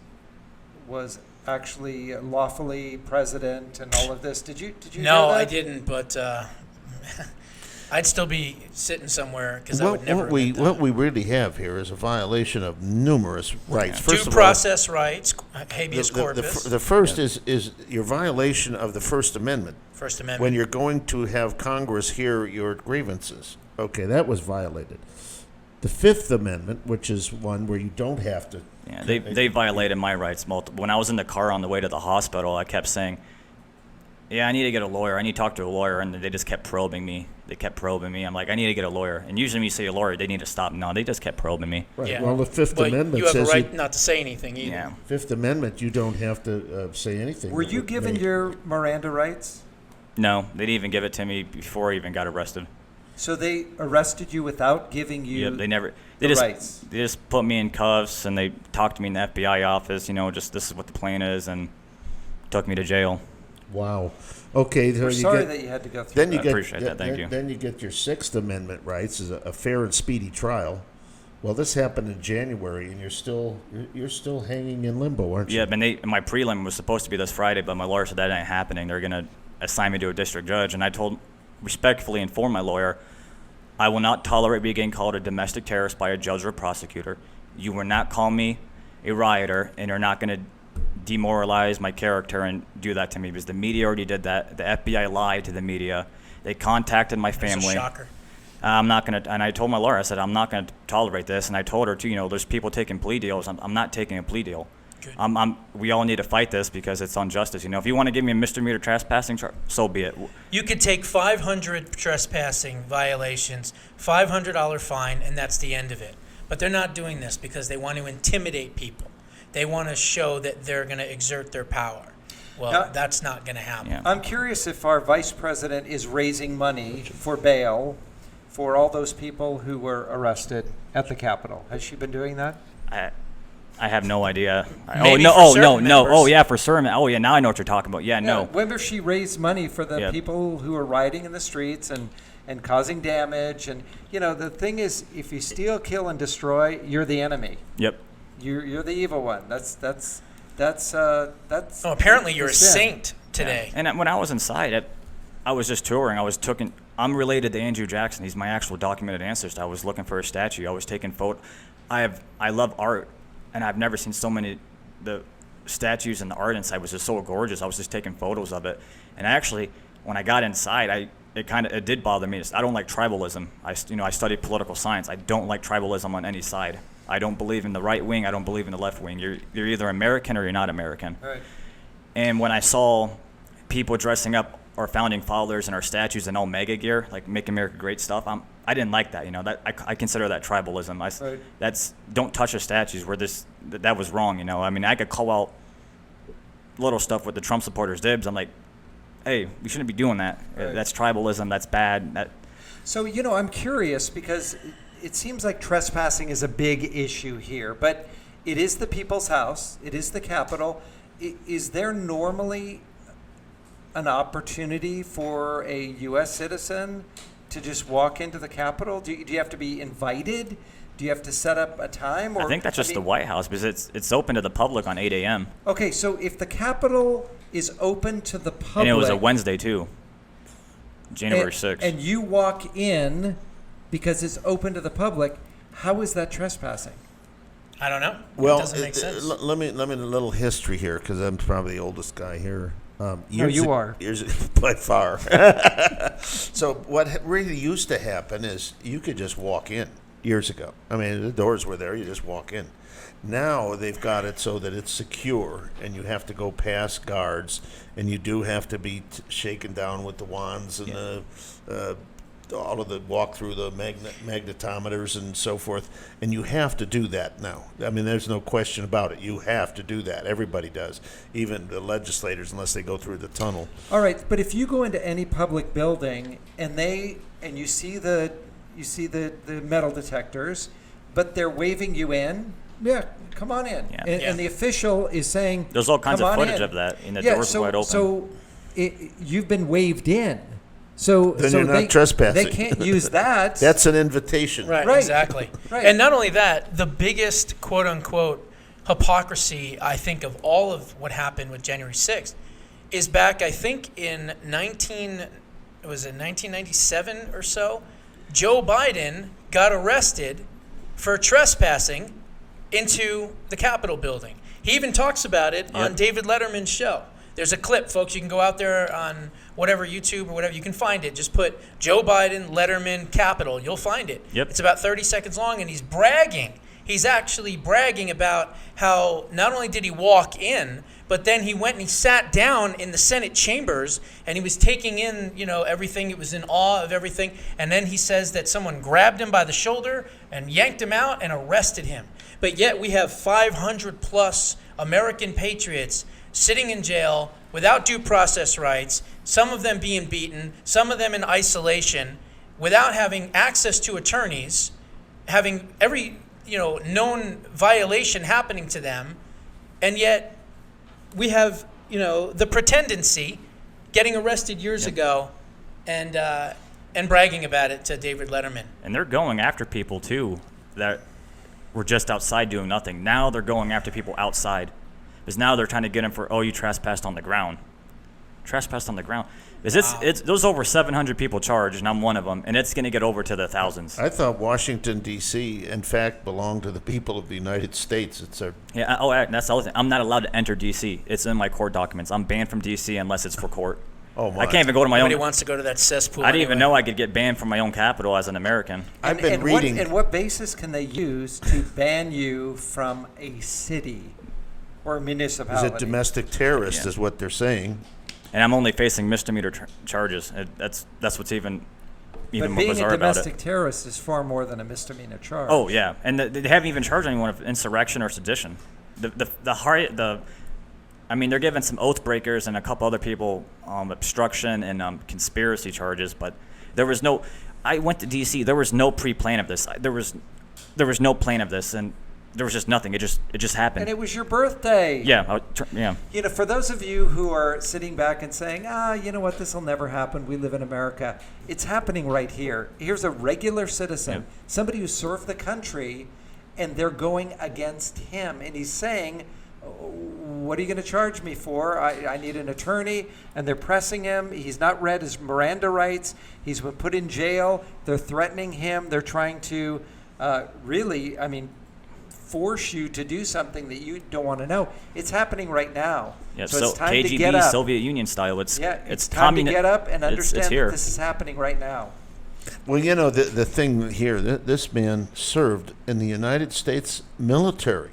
Speaker 3: actually lawfully president and all of this? Did you hear
Speaker 4: No,
Speaker 3: that?
Speaker 4: I didn't, but I'd still be sitting somewhere because I would never admit that.
Speaker 2: What we really have here is a violation of numerous rights. First
Speaker 4: Due
Speaker 2: of all,
Speaker 4: process rights, habeas corpus.
Speaker 2: the first is your violation of the First Amendment.
Speaker 4: First Amendment.
Speaker 2: When you're going to have Congress hear your grievances. Okay, that was violated. The Fifth Amendment, which is one where you don't have to.
Speaker 5: Yeah, they violated my rights multiple. When I was in the car on the way to the hospital, I kept saying, yeah, I need to get a lawyer. I need to talk to a lawyer. And they just kept probing me. They kept probing me. I'm like, I need to get a lawyer. And usually when you say a lawyer, they need to stop. No, they just kept probing me.
Speaker 2: Right.
Speaker 4: Yeah.
Speaker 2: Well, the Fifth
Speaker 4: But
Speaker 2: Amendment
Speaker 4: you have
Speaker 2: says
Speaker 4: a right not to say anything either.
Speaker 5: Yeah.
Speaker 2: Fifth Amendment, you don't have to say anything.
Speaker 3: Were
Speaker 2: that
Speaker 3: you
Speaker 2: would
Speaker 3: given
Speaker 2: make-
Speaker 3: your Miranda rights?
Speaker 5: No, they didn't even give it to me before I even got arrested.
Speaker 3: So they arrested you without giving you
Speaker 5: Yep, they never.
Speaker 3: the
Speaker 5: They just
Speaker 3: rights?
Speaker 5: they just put me in cuffs and they talked to me in the FBI office. Just this is what the plan is, and took me to jail.
Speaker 2: Wow. Okay. So
Speaker 3: We're
Speaker 2: you
Speaker 3: sorry
Speaker 2: get,
Speaker 3: that you had to go through
Speaker 2: then
Speaker 3: that.
Speaker 2: you get
Speaker 5: appreciate that, thank you.
Speaker 2: Then you get your Sixth Amendment rights as a fair and speedy trial. Well, this happened in January, and you're still hanging in limbo, aren't you?
Speaker 5: Yeah, my prelim was supposed to be this Friday, but my lawyer said that ain't happening. They're gonna assign me to a district judge, and I respectfully informed my lawyer, I will not tolerate being called a domestic terrorist by a judge or prosecutor. You will not call me a rioter, and you're not going to demoralize my character and do that to me, because the media already did that. The FBI lied to the media. They contacted my
Speaker 4: That's a
Speaker 5: family.
Speaker 4: shocker.
Speaker 5: I'm not going to, and I told my lawyer, I said, I'm not going to tolerate this. And I told her, too, there's people taking plea deals. I'm not taking a plea deal.
Speaker 4: Good.
Speaker 5: We all need to fight this because it's injustice. If you want to give me a misdemeanor trespassing charge, so be it.
Speaker 4: You could take 500 trespassing violations, $500 fine, and that's the end of it. But they're not doing this because they want to intimidate people. They want to show that they're going to exert their power. Well,
Speaker 3: Now-
Speaker 4: that's not going to happen.
Speaker 5: Yeah.
Speaker 3: I'm curious if our vice president is raising money for bail for all those people who were arrested at the Capitol. Has she been doing that?
Speaker 5: I have no idea.
Speaker 4: Maybe
Speaker 5: no!
Speaker 4: for
Speaker 5: Oh
Speaker 4: certain
Speaker 5: no! No!
Speaker 4: members.
Speaker 5: Oh yeah, for certain. Oh yeah, now I know what you're talking about. Yeah, no.
Speaker 3: Whether she raised money for the
Speaker 5: Yep.
Speaker 3: people who are rioting in the streets and causing damage. And, the thing is, if you steal, kill, and destroy, you're the enemy.
Speaker 5: Yep.
Speaker 3: You're the evil one. That's
Speaker 4: Oh, apparently you're
Speaker 3: the
Speaker 4: a
Speaker 3: sin.
Speaker 4: saint today.
Speaker 5: And when I was inside, I was just touring. I'm related to Andrew Jackson. He's my actual documented ancestor. I was looking for a statue. I was taking photos. I love art, and I've never seen so many. The statues and the art inside was just so gorgeous. I was just taking photos of it. And actually, when I got inside, it did bother me. I don't like tribalism. I studied political science. I don't like tribalism on any side. I don't believe in the right wing. I don't believe in the left wing. You're either American or you're not American.
Speaker 3: Right.
Speaker 5: And when I saw people dressing up our founding fathers and our statues in all mega gear, like Make America Great stuff, I didn't like that. I consider that tribalism.
Speaker 3: Right.
Speaker 5: Don't touch the statues. That was wrong. I could call out little stuff with the Trump supporters dibs. I'm like, hey, we shouldn't be doing that.
Speaker 3: Right.
Speaker 5: That's tribalism. That's bad.
Speaker 3: So, I'm curious because it seems like trespassing is a big issue here, but it is the people's house. It is the Capitol. Is there normally an opportunity for a U.S. citizen to just walk into the Capitol? Do you have to be invited? Do you have to set up a time? Or,
Speaker 5: I think that's just the White House because it's open to the public on 8 a.m.
Speaker 3: Okay, so if the Capitol is open to the public,
Speaker 5: And it was a Wednesday too, January 6th.
Speaker 3: and you walk in because it's open to the public, how is that trespassing?
Speaker 4: I don't know.
Speaker 2: Well,
Speaker 4: it doesn't make sense.
Speaker 2: let me a little history here because I'm probably the oldest guy here.
Speaker 3: you are.
Speaker 2: Years by far. So what really used to happen is you could just walk in years ago. I mean, the doors were there. You just walk in. Now they've got it so that it's secure, and you have to go past guards, and you do have to be shaken down with the wands and all of the walk through the magnetometers and so forth, and you have to do that now. I mean, there's no question about it. You have to do that. Everybody does, even the legislators, unless they go through the tunnel.
Speaker 3: All right, but if you go into any public building and you see the metal detectors, but they're waving you in, yeah, come on in.
Speaker 5: Yeah.
Speaker 3: And the official is saying,
Speaker 5: There's all kinds
Speaker 3: "Come
Speaker 5: of
Speaker 3: on
Speaker 5: footage
Speaker 3: in."
Speaker 5: of that, and the doors are wide open.
Speaker 3: So you've been waved in. So
Speaker 2: Then
Speaker 3: so
Speaker 2: you're not
Speaker 3: they,
Speaker 2: trespassing.
Speaker 3: They can't use that.
Speaker 2: That's an invitation.
Speaker 4: Right,
Speaker 3: Right.
Speaker 4: exactly.
Speaker 3: Right.
Speaker 4: And not only that, the biggest quote unquote hypocrisy, I think, of all of what happened with January 6th is back, I think, in 1997 or so, Joe Biden got arrested for trespassing into the Capitol building. He even talks about it on David Letterman's show. There's a clip, folks. You can go out there on whatever YouTube or whatever. You can find it. Just put Joe Biden, Letterman, Capitol. You'll find it.
Speaker 5: Yep.
Speaker 4: It's about 30 seconds long, and he's bragging. He's actually bragging about how not only did he walk in, but then he went and he sat down in the Senate chambers, and he was taking in, everything. It was in awe of everything. And then he says that someone grabbed him by the shoulder and yanked him out and arrested him. But yet we have 500 plus American patriots sitting in jail without due process rights, some of them being beaten, some of them in isolation, without having access to attorneys, having every known violation happening to them, and yet we have the pretendency getting arrested years ago and bragging about it to David Letterman.
Speaker 5: And they're going after people too that were just outside doing nothing. Now they're going after people outside. Because now they're trying to get him for, you trespassed on the ground. Trespassed on the ground. It's there's over 700 people charged, and I'm one of them, and it's going to get over to the thousands.
Speaker 2: I thought Washington, D.C., in fact, belonged to the people of the United States. It's a
Speaker 5: That's the other thing. I'm not allowed to enter D.C. It's in my court documents. I'm banned from D.C. unless it's for court.
Speaker 2: Oh, my.
Speaker 5: I can't even go to my
Speaker 4: Nobody
Speaker 5: own.
Speaker 4: wants to go to that cesspool.
Speaker 5: I didn't even know
Speaker 4: anyway.
Speaker 5: I could get banned from my own capital as an American.
Speaker 2: I've been reading.
Speaker 3: And what basis can they use to ban you from a city or a
Speaker 2: Is
Speaker 3: municipality?
Speaker 2: it domestic terrorist is what they're saying.
Speaker 5: And I'm only facing misdemeanor charges. That's what's even
Speaker 3: But
Speaker 5: more
Speaker 3: being a
Speaker 5: bizarre about
Speaker 3: domestic
Speaker 5: it.
Speaker 3: terrorist is far more than a misdemeanor charge.
Speaker 5: Oh yeah, and they haven't even charged anyone of insurrection or sedition. I mean, they're giving some oath breakers and a couple other people obstruction and conspiracy charges, but there was no. I went to D.C. There was no pre-plan of this. There was no plan of this, and there was just nothing. It just happened.
Speaker 3: And it was your birthday.
Speaker 5: Yeah, yeah.
Speaker 3: For those of you who are sitting back and saying, you know what, this will never happen. We live in America. It's happening right here. Here's a regular citizen, somebody who served the country, and they're going against him. And he's saying, what are you going to charge me for? I need an attorney. And they're pressing him. He's not read his Miranda rights. He's been put in jail. They're threatening him. They're trying to force you to do something that you don't want to know. It's happening right now.
Speaker 5: Yeah,
Speaker 3: so it's time
Speaker 5: KGB,
Speaker 3: to get up.
Speaker 5: Soviet Union style. It's
Speaker 3: time to get up and understand
Speaker 5: it's here.
Speaker 3: that this is happening right now.
Speaker 2: Well, the thing here, this man served in the United States military.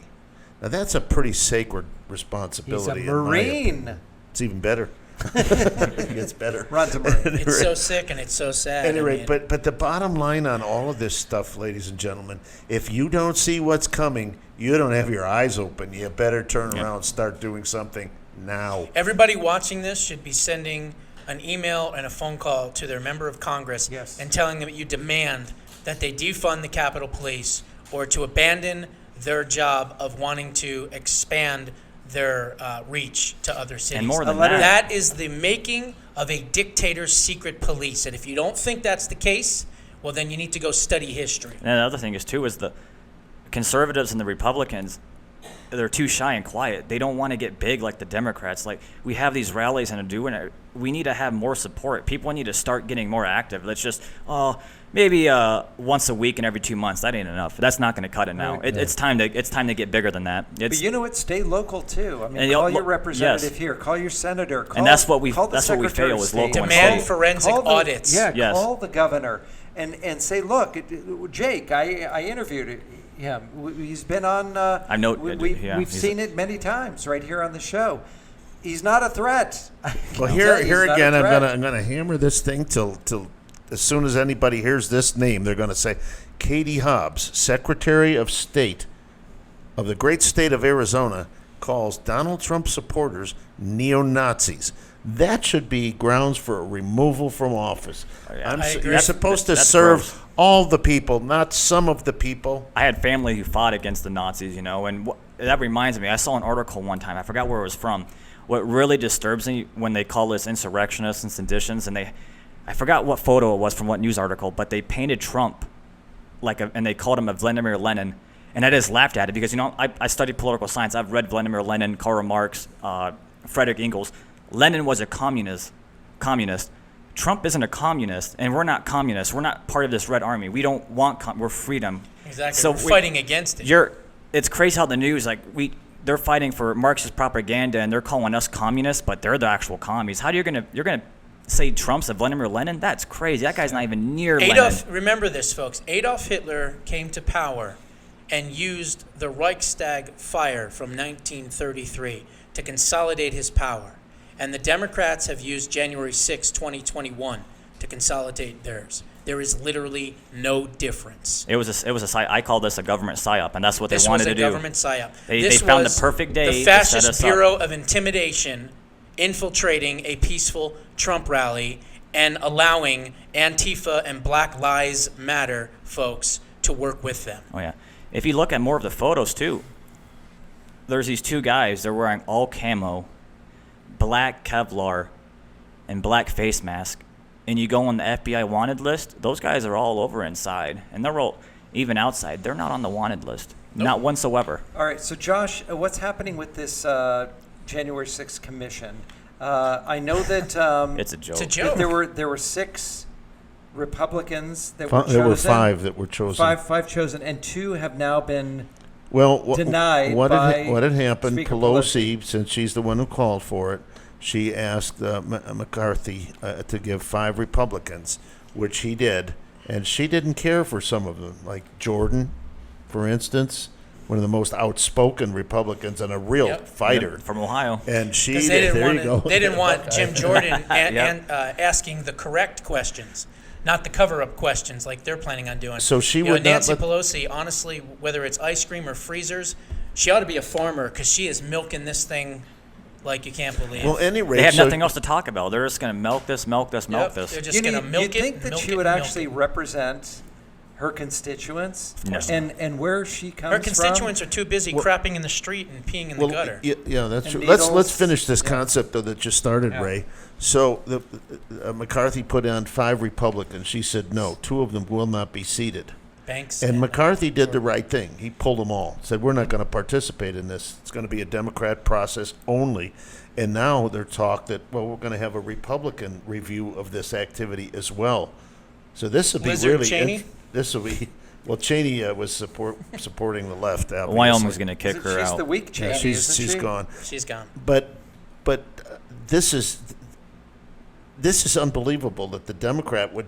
Speaker 2: Now, that's a pretty sacred responsibility.
Speaker 3: He's a Marine.
Speaker 2: It's even better. It gets better.
Speaker 3: Runs a Marine.
Speaker 4: It's so sick and it's so sad.
Speaker 2: Anyway, but the bottom line on all of this stuff, ladies and gentlemen, if you don't see what's coming, you don't have your eyes open. You better turn around and start doing something now.
Speaker 4: Everybody watching this should be sending an email and a phone call to their member of Congress and telling them that you demand that they defund the Capitol Police or to abandon their job of wanting to expand their reach to other cities.
Speaker 5: And more than that.
Speaker 4: That is the making of a dictator's secret police. And if you don't think that's the case, well, then you need to go study history.
Speaker 5: And the other thing is the conservatives and the Republicans, they're too shy and quiet. They don't want to get big like the Democrats. Like, we have these rallies and doing it. We need to have more support. People need to start getting more active. Let's just, maybe once a week and every 2 months. That ain't enough. That's not going to cut it now. It's time to get bigger than that.
Speaker 3: But you know what? Stay local too. I mean, call your representative here. Call your senator. Call,
Speaker 5: and that's what we
Speaker 3: call the
Speaker 5: that's what we
Speaker 3: Secretary
Speaker 5: fail
Speaker 3: of
Speaker 5: is
Speaker 3: State.
Speaker 5: local.
Speaker 4: Demand forensic audits.
Speaker 3: Yeah,
Speaker 5: Yes.
Speaker 3: call the governor and say, look, Jake, I interviewed him. He's been on.
Speaker 5: I know.
Speaker 3: We've seen it many times right here on the show. He's not a threat.
Speaker 2: Well, here again, I'm gonna hammer this thing till as soon as anybody hears this name, they're gonna say, Katie Hobbs, Secretary of State of the great state of Arizona, calls Donald Trump supporters neo-Nazis. That should be grounds for a removal from office.
Speaker 4: I agree.
Speaker 2: You're supposed to
Speaker 5: That's
Speaker 2: serve
Speaker 5: gross.
Speaker 2: all the people, not some of the people.
Speaker 5: I had family who fought against the Nazis, and that reminds me. I saw an article one time. I forgot where it was from. What really disturbs me when they call us insurrectionists and seditions, and I forgot what photo it was from what news article, but they painted Trump and they called him a Vladimir Lenin. And I just laughed at it because, I studied political science. I've read Vladimir Lenin, Karl Marx, Frederick Engels. Lenin was a communist. Trump isn't a communist, and we're not communists. We're not part of this Red Army. We don't want we're freedom.
Speaker 4: Exactly.
Speaker 5: So
Speaker 4: we're fighting against it.
Speaker 5: It's crazy how the news, they're fighting for Marxist propaganda, and they're calling us communists, but they're the actual commies. How do you're gonna say Trump's a Vladimir Lenin? That's crazy. That guy's not even near Lenin.
Speaker 4: Remember this, folks. Adolf Hitler came to power and used the Reichstag fire from 1933 to consolidate his power. And the Democrats have used January 6, 2021 to consolidate theirs. There is literally no difference.
Speaker 5: It was I call this a government psyop, and that's what they wanted to do.
Speaker 4: This was a government psyop.
Speaker 5: They found the perfect day
Speaker 4: the
Speaker 5: to set us
Speaker 4: fascist
Speaker 5: up.
Speaker 4: bureau of intimidation infiltrating a peaceful Trump rally and allowing Antifa and Black Lives Matter folks to work with them.
Speaker 5: Oh, yeah. If you look at more of the photos, too, there's these two guys. They're wearing all camo, black Kevlar, and black face mask. And you go on the FBI wanted list, those guys are all over inside. And they're all, even outside, they're not on the wanted list. Nope. Not whatsoever.
Speaker 3: All right, so Josh, what's happening with this January 6th commission? I know that
Speaker 5: it's a joke.
Speaker 4: It's a joke.
Speaker 3: There were 6 Republicans that were chosen.
Speaker 2: There were 5 that were chosen.
Speaker 3: Five chosen, and 2 have now been
Speaker 2: denied. What had happened?
Speaker 3: Speaker
Speaker 2: Pelosi, since she's the one who called for it, she asked McCarthy to give 5 Republicans, which he did, and she didn't care for some of them, like Jordan, for instance, one of the most outspoken Republicans and a real fighter
Speaker 5: from Ohio.
Speaker 2: And she
Speaker 4: did.
Speaker 2: There you go.
Speaker 4: They didn't want Jim Jordan asking the correct questions, not the cover-up questions like they're planning on doing.
Speaker 2: So she would
Speaker 4: Nancy
Speaker 2: not
Speaker 4: Pelosi, honestly, whether it's ice cream or freezers, she ought to be a farmer because she is milking this thing like you can't believe.
Speaker 2: Well, anyway,
Speaker 5: they have nothing else to talk about. They're just going to milk this.
Speaker 4: They're just going to milk it.
Speaker 3: You'd think that she would actually represent her constituents and where she comes from.
Speaker 4: Her constituents are too busy crapping in the street and peeing in the gutter.
Speaker 2: Yeah, that's true.
Speaker 3: Needles.
Speaker 2: Let's finish this concept though that just started, Ray. So McCarthy put on 5 Republicans. She said no. 2 of them will not be seated.
Speaker 4: Banks
Speaker 2: and McCarthy did the right thing. He pulled them all. Said we're not going to participate in this. It's going to be a Democrat process only. And now they're talk that we're going to have a Republican review of this activity as well. So this will be really.
Speaker 4: Cheney?
Speaker 2: This will be. Well, Cheney was supporting the left. Obviously.
Speaker 5: Wyoming's going to kick her out.
Speaker 3: She's the weak Cheney.
Speaker 2: Yeah, she's gone.
Speaker 4: She's gone.
Speaker 2: But this is unbelievable that the Democrat would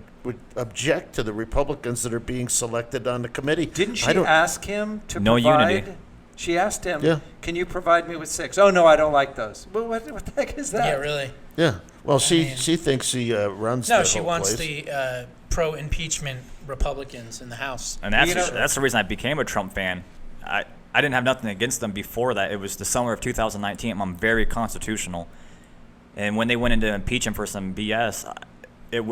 Speaker 2: object to the Republicans that are being selected on the committee.
Speaker 3: Didn't she ask him to
Speaker 5: no
Speaker 3: provide?
Speaker 5: Unity.
Speaker 3: She asked him, "Can you provide me with 6?" Oh no, I don't like those. Well, what the heck is that?
Speaker 4: Yeah, really.
Speaker 2: Yeah. Well, she thinks she runs.
Speaker 4: No,
Speaker 2: the
Speaker 4: she
Speaker 2: whole
Speaker 4: wants
Speaker 2: place.
Speaker 4: the pro-impeachment Republicans in the House.
Speaker 5: And that's the reason I became a Trump fan. I didn't have nothing against them before that. It was the summer of 2019. I'm very constitutional. And when they went into impeach him for some BS,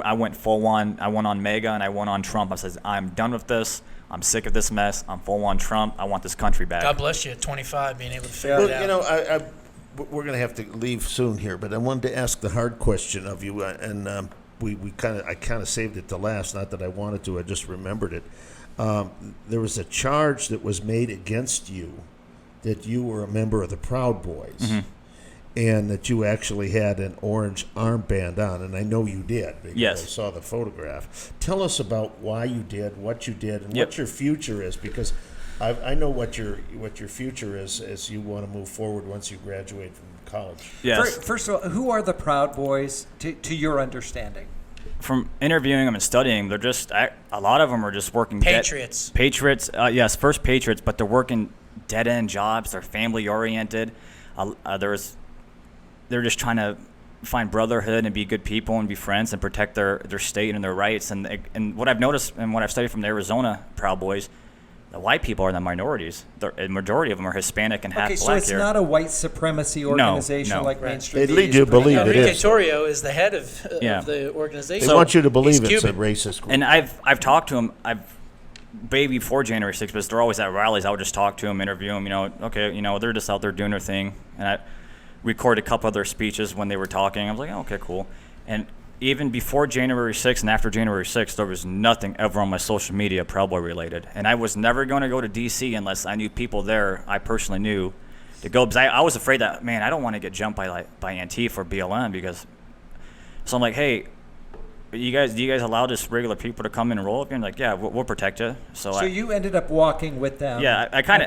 Speaker 5: I went full on. I went on MAGA and I went on Trump. I said, I'm done with this. I'm sick of this mess. I'm full on Trump. I want this country back.
Speaker 4: God bless you at 25 being able to figure it out.
Speaker 2: You know, we're going to have to leave soon here, but I wanted to ask the hard question of you, and I kind of saved it to last. Not that I wanted to. I just remembered it. There was a charge that was made against you that you were a member of the Proud Boys. Mm-hmm. And that you actually had an orange armband on, and I know you did because
Speaker 5: yes.
Speaker 2: I saw the photograph. Tell us about why you did, what you did, and what your future is, because I know what your future is as you want to move forward once you graduate from college.
Speaker 5: Yes.
Speaker 3: First of all, who are the Proud Boys to your understanding?
Speaker 5: From interviewing them and studying, they're just a lot of them are just working
Speaker 4: Patriots.
Speaker 5: Patriots, yes, first Patriots, but they're working dead end jobs. They're family oriented. They're just trying to find brotherhood and be good people and be friends and protect their state and their rights. And what I've noticed and what I've studied from the Arizona Proud Boys, the white people are the minorities. The majority of them are Hispanic and half black.
Speaker 3: So it's not a white supremacy organization like Main Street.
Speaker 2: They lead you to believe it is.
Speaker 4: Enrique Torrio is the head of the organization.
Speaker 2: They want you to believe it's
Speaker 4: Cuban.
Speaker 2: a racist group.
Speaker 5: And I've talked to them. Way before January 6th, because they're always at rallies. I would just talk to them, interview them. They're just out there doing their thing, and I recorded a couple of their speeches when they were talking. I was like, oh, okay, cool. And even before January 6th and after January 6th, there was nothing ever on my social media Proud Boy related. And I was never going to go to D.C. unless I knew people there I personally knew to go. Because I was afraid that, man, I don't want to get jumped by Antifa or BLM because. So I'm like, hey, do you guys allow just regular people to come in and roll up here? And like, yeah, we'll protect you. So
Speaker 3: you ended up walking with them.
Speaker 5: Yeah, I kind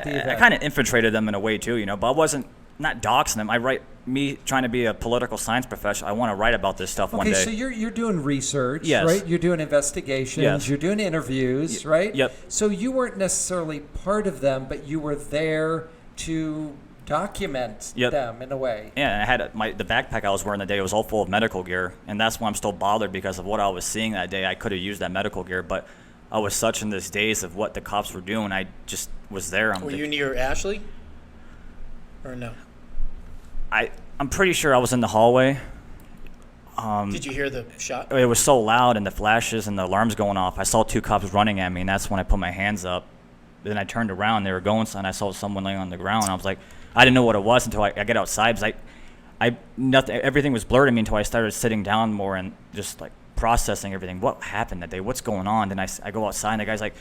Speaker 5: of infiltrated them in a way too, but I wasn't not doxing them. Me trying to be a political science professional, I want to write about this stuff one day.
Speaker 3: Okay, so you're doing research,
Speaker 5: yes.
Speaker 3: right? You're doing investigations,
Speaker 5: yes.
Speaker 3: You're doing interviews, right?
Speaker 5: Yep.
Speaker 3: So you weren't necessarily part of them, but you were there to document them in a way.
Speaker 5: Yeah, and I had the backpack I was wearing that day was all full of medical gear, and that's why I'm still bothered because of what I was seeing that day. I could have used that medical gear, but I was such in this daze of what the cops were doing. I just was there.
Speaker 4: Were you near Ashley? Or no?
Speaker 5: I'm pretty sure I was in the hallway.
Speaker 4: Did you hear the shot?
Speaker 5: It was so loud and the flashes and the alarms going off. I saw 2 cops running at me, and that's when I put my hands up. Then I turned around. They were going, and I saw someone laying on the ground. I was like, I didn't know what it was until I get outside. Because everything was blurred to me until I started sitting down more and just like processing everything. What happened that day? What's going on? Then I go outside, and the guy's like,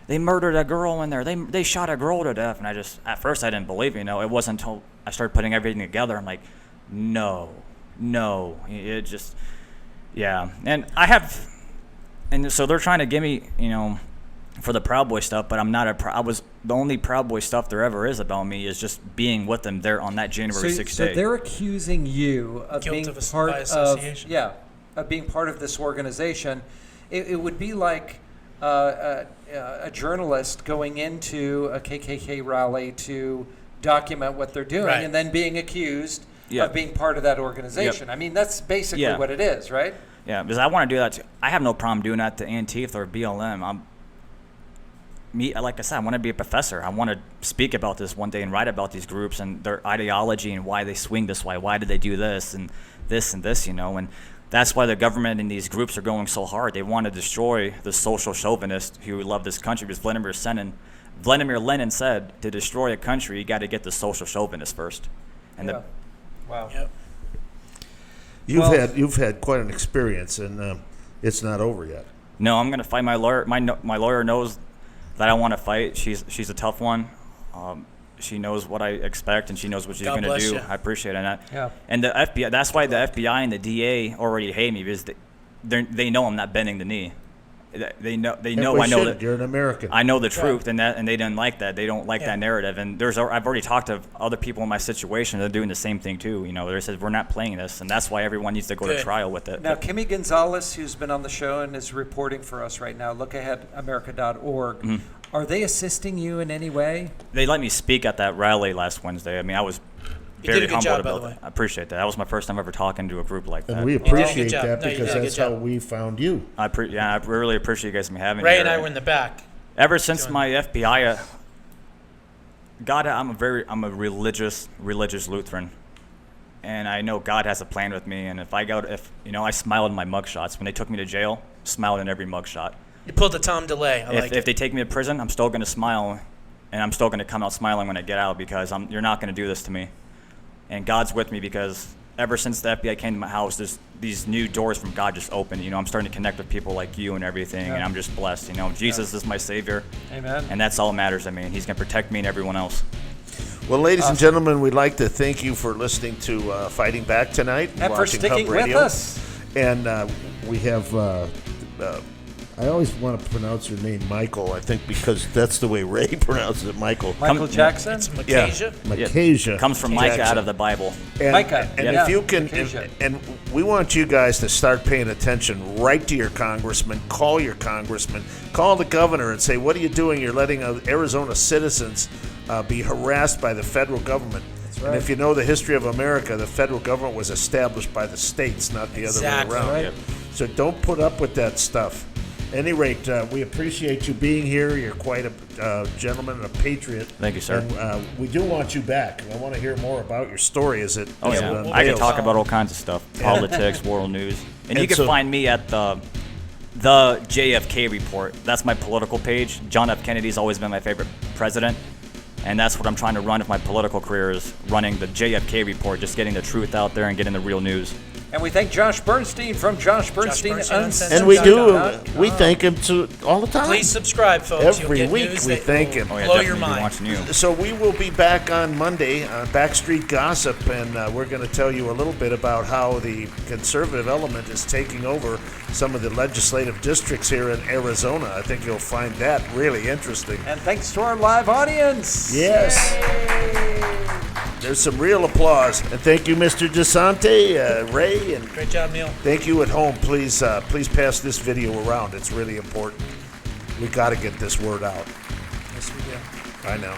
Speaker 5: they murdered a girl in there. They shot a girl to death. And at first I didn't believe it. It wasn't until I started putting everything together. I'm like, no, it just, yeah. And so they're trying to give me, for the Proud Boy stuff, but I'm not the only Proud Boy stuff there ever is about me is just being with them there on that January 6th day.
Speaker 3: So they're accusing you of
Speaker 4: Guilt
Speaker 3: being
Speaker 4: of
Speaker 3: part
Speaker 4: by association.
Speaker 3: of being part of this organization. It would be like a journalist going into a KKK rally to document what they're doing,
Speaker 4: right,
Speaker 3: and then being accused
Speaker 5: Yep.
Speaker 3: of being part of that organization.
Speaker 5: Yep.
Speaker 3: I mean, that's basically
Speaker 5: Yeah.
Speaker 3: what it is, right?
Speaker 5: Yeah, because I want to do that too. I have no problem doing that to Antifa or BLM. Like I said, I want to be a professor. I want to speak about this one day and write about these groups and their ideology and why they swing this way. Why did they do this and this and this, And that's why the government and these groups are going so hard. They want to destroy the social chauvinists who love this country because Vladimir Lenin said, to destroy a country, you got to get the social chauvinists first. And
Speaker 3: Wow.
Speaker 4: Yep.
Speaker 2: You've had quite an experience, and it's not over yet.
Speaker 5: No, I'm gonna fight my lawyer. My lawyer knows that I want to fight. She's a tough one. She knows what I expect, and she knows what she's
Speaker 4: God
Speaker 5: going to
Speaker 4: bless
Speaker 5: do.
Speaker 4: you.
Speaker 5: I appreciate it.
Speaker 3: Yeah.
Speaker 5: And the FBI. That's why the FBI and the DA already hate me because they know I'm not bending the knee. They know. I know that
Speaker 2: you're an American.
Speaker 5: I know the truth, and they didn't like that. They don't like that narrative. And I've already talked to other people in my situation. They're doing the same thing too. They said we're not playing this, and that's why everyone needs to go to trial with it.
Speaker 3: Now, Kimmy Gonzalez, who's been on the show and is reporting for us right now, lookaheadamerica.org,
Speaker 5: Mm-hmm.
Speaker 3: Are they assisting you in any way?
Speaker 5: They let me speak at that rally last Wednesday. I mean, I was
Speaker 4: You
Speaker 5: very
Speaker 4: did a good
Speaker 5: humbled
Speaker 4: job, by
Speaker 5: about
Speaker 4: the way.
Speaker 5: that. I appreciate that. That was my first time ever talking to a group like that.
Speaker 2: And we
Speaker 4: did a good
Speaker 2: appreciate
Speaker 4: job.
Speaker 2: that
Speaker 4: No, you
Speaker 2: because
Speaker 4: did a good
Speaker 2: that's how
Speaker 4: job.
Speaker 2: we found you.
Speaker 5: I really appreciate you guys having me
Speaker 4: Ray
Speaker 5: here.
Speaker 4: and I were in the back.
Speaker 5: Ever since my FBI, I'm a religious Lutheran, and I know God has a plan with me. And I smiled in my mugshots when they took me to jail. Smiled in every mugshot.
Speaker 4: You pulled the Tom DeLay. I like
Speaker 5: If
Speaker 4: it.
Speaker 5: they take me to prison, I'm still going to smile, and I'm still going to come out smiling when I get out because you're not going to do this to me. And God's with me because ever since the FBI came to my house, there's these new doors from God just opened. I'm starting to connect with people like you and everything, and I'm just blessed. Jesus is my Savior.
Speaker 3: Amen.
Speaker 5: And that's all that matters to me. And He's going to protect me and everyone else.
Speaker 2: Well, ladies and gentlemen, we'd like to thank you for listening to Fighting Back tonight.
Speaker 3: And for
Speaker 2: watching
Speaker 3: sticking
Speaker 2: Hub
Speaker 3: with
Speaker 2: Radio.
Speaker 3: us.
Speaker 2: And we have, I always want to pronounce your name Michael, I think, because that's the way Ray pronounces it, Michael.
Speaker 3: Michael Jackson?
Speaker 4: It's Micajah.
Speaker 2: Micajah.
Speaker 5: Comes from Micah
Speaker 2: Jackson.
Speaker 5: out of the Bible.
Speaker 2: And,
Speaker 3: Micah,
Speaker 2: and
Speaker 3: yeah.
Speaker 2: if you can,
Speaker 3: Micajah.
Speaker 2: and we want you guys to start paying attention. Write to your congressman, call your congressman, call the governor and say, what are you doing? You're letting Arizona citizens be harassed by the federal government.
Speaker 3: That's right.
Speaker 2: And if you know the history of America, the federal government was established by the states, not the
Speaker 4: Exactly.
Speaker 2: other way around.
Speaker 3: Right.
Speaker 2: So don't put up with that stuff. At any rate, we appreciate you being here. You're quite a gentleman and a patriot.
Speaker 5: Thank you, sir.
Speaker 2: And we do want you back. I want to hear more about your story. Is it?
Speaker 5: Oh,
Speaker 2: as
Speaker 5: yeah.
Speaker 2: it
Speaker 4: we'll
Speaker 5: I can
Speaker 2: unveils.
Speaker 5: talk about all kinds of stuff. Politics, world news. And you
Speaker 2: And
Speaker 5: can
Speaker 2: so-
Speaker 5: find me at the JFK Report. That's my political page. John F. Kennedy's always been my favorite president. And that's what I'm trying to run with my political career is running the JFK Report, just getting the truth out there and getting the real news.
Speaker 3: And we thank Josh Bernstein from Josh Bernstein Uncensored.
Speaker 2: And we thank him all the time.
Speaker 4: Please subscribe, folks.
Speaker 2: Every
Speaker 4: You'll get
Speaker 2: week
Speaker 4: news
Speaker 2: we
Speaker 4: that
Speaker 2: thank
Speaker 4: will
Speaker 2: him.
Speaker 5: Oh, yeah,
Speaker 4: blow
Speaker 5: definitely
Speaker 4: your
Speaker 5: be
Speaker 4: mind.
Speaker 5: watching you.
Speaker 2: So we will be back on Monday on Backstreet Gossip, and we're going to tell you a little bit about how the conservative element is taking over some of the legislative districts here in Arizona. I think you'll find that really interesting.
Speaker 3: And thanks to our live audience.
Speaker 2: Yes. There's some real applause. And thank you, Mr. DeSante, Ray, and
Speaker 4: Great job, Neil.
Speaker 2: thank you at home. Please pass this video around. It's really important. We got to get this word out.
Speaker 4: Yes, we do.
Speaker 2: I know.